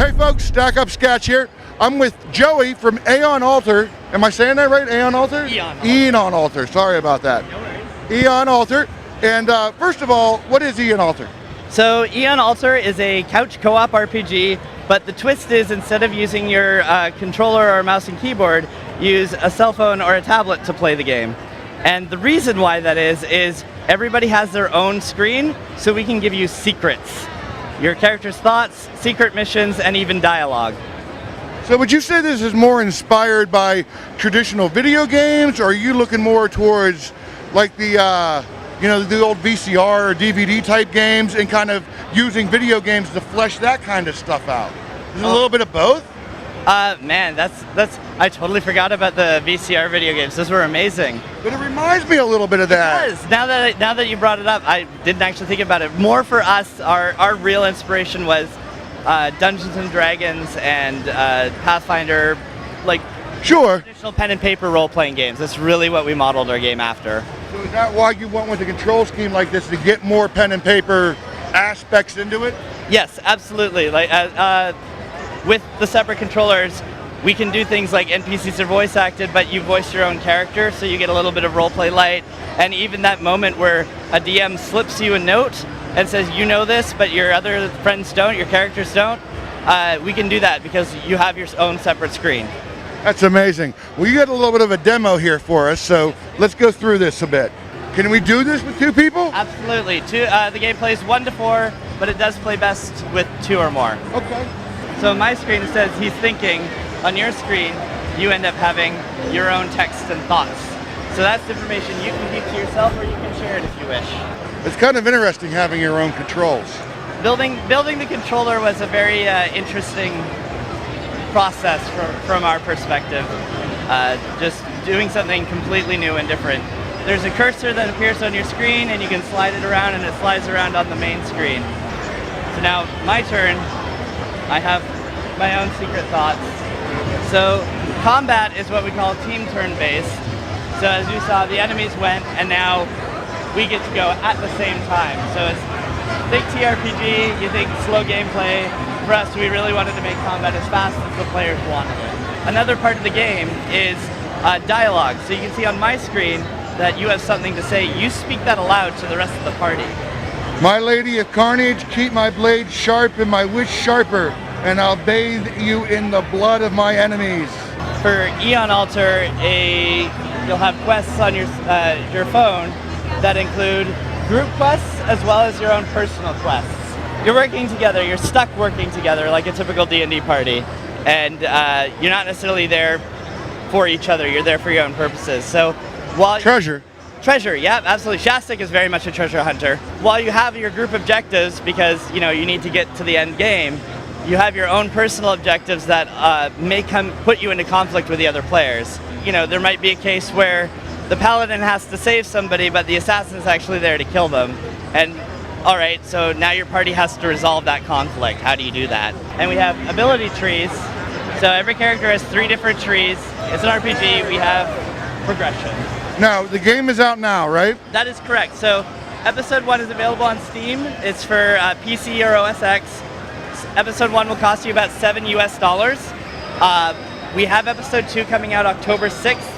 Hey folks, Stack Up Sketch here. I'm with Joey from Eon Altar. Am I saying that right? Eon Altar? Eon Altar. Sorry about that. No worries. Eon Altar. And first of all, what is Eon Altar? So Eon Altar is a couch co-op RPG, but the twist is instead of using your controller or mouse and keyboard, use a cell phone or a tablet to play the game. And the reason why that is everybody has their own screen, so we can give you secrets. Your character's thoughts, secret missions, and even dialogue. So would you say this is more inspired by traditional video games, or are you looking more towards like the the old VCR or DVD type games and kind of using video games to flesh that kind of stuff out? Is it a little bit of both? Man, I totally forgot about the VCR video games. Those were amazing. But it reminds me a little bit of that. It does. Now that you brought it up, I didn't actually think about it. More for us, our real inspiration was Dungeons and Dragons and Pathfinder, like traditional pen and paper role-playing games. That's really what we modeled our game after. So is that why you went with a control scheme like this, to get more pen and paper aspects into it? Yes, absolutely. Like with the separate controllers, we can do things like NPCs are voice acted, but you voice your own character, so you get a little bit of roleplay light. And even that moment where a DM slips you a note and says, you know this, but your other friends don't, your characters don't, we can do that because you have your own separate screen. That's amazing. Well, you got a little bit of a demo here for us, so let's go through this a bit. Can we do this with two people? Absolutely. The game plays 1 to 4, but it does play best with 2 or more. Okay. So my screen says he's thinking. On your screen, you end up having your own text and thoughts. So that's information you can keep to yourself, or you can share it if you wish. It's kind of interesting having your own controls. Building the controller was a very interesting process from our perspective. Just doing something completely new and different. There's a cursor that appears on your screen, and you can slide it around, and it slides around on the main screen. So now, my turn. I have my own secret thoughts. So combat is what we call team turn-based. So as you saw, the enemies went, and now we get to go at the same time. So it's think TRPG, you think slow gameplay. For us, we really wanted to make combat as fast as the players wanted it. Another part of the game is dialogue. So you can see on my screen that you have something to say. You speak that aloud to the rest of the party. My lady of carnage, keep my blade sharp and my wish sharper, and I'll bathe you in the blood of my enemies. For Eon Altar, you'll have quests on your phone that include group quests as well as your own personal quests. You're working together, you're stuck working together like a typical D&D party, and you're not necessarily there for each other, you're there for your own purposes. So while Treasure, yeah, absolutely. Shastic is very much a treasure hunter. While you have your group objectives, because you need to get to the end game, you have your own personal objectives that may put you into conflict with the other players. There might be a case where the paladin has to save somebody, but the assassin is actually there to kill them. And all right, so now your party has to resolve that conflict. How do you do that? And we have ability trees. So every character has 3 different trees. It's an RPG. We have progression. Now, the game is out now, right? That is correct. So episode 1 is available on Steam. It's for PC or OS X. Episode 1 will cost you about $7 US. We have episode 2 coming out October 6th,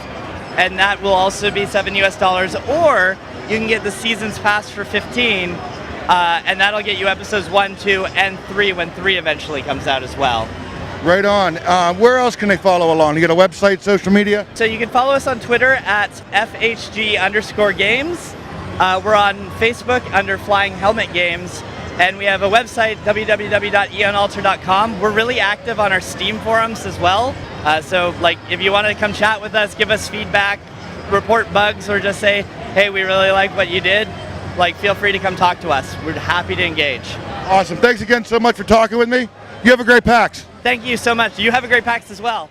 and that will also be $7 US. Or you can get the Seasons Pass for 15, and that'll get you episodes 1, 2, and 3 when 3 eventually comes out as well. Right on. Where else can they follow along? You got a website, social media? So you can follow us on Twitter at FHG_games. We're on Facebook under Flying Helmet Games. And we have a website, www.eonaltar.com. We're really active on our Steam forums as well. So if you want to come chat with us, give us feedback, report bugs, or just say, hey, we really like what you did, feel free to come talk to us. We're happy to engage. Awesome. Thanks again so much for talking with me. You have a great PAX. Thank you so much. You have a great PAX as well.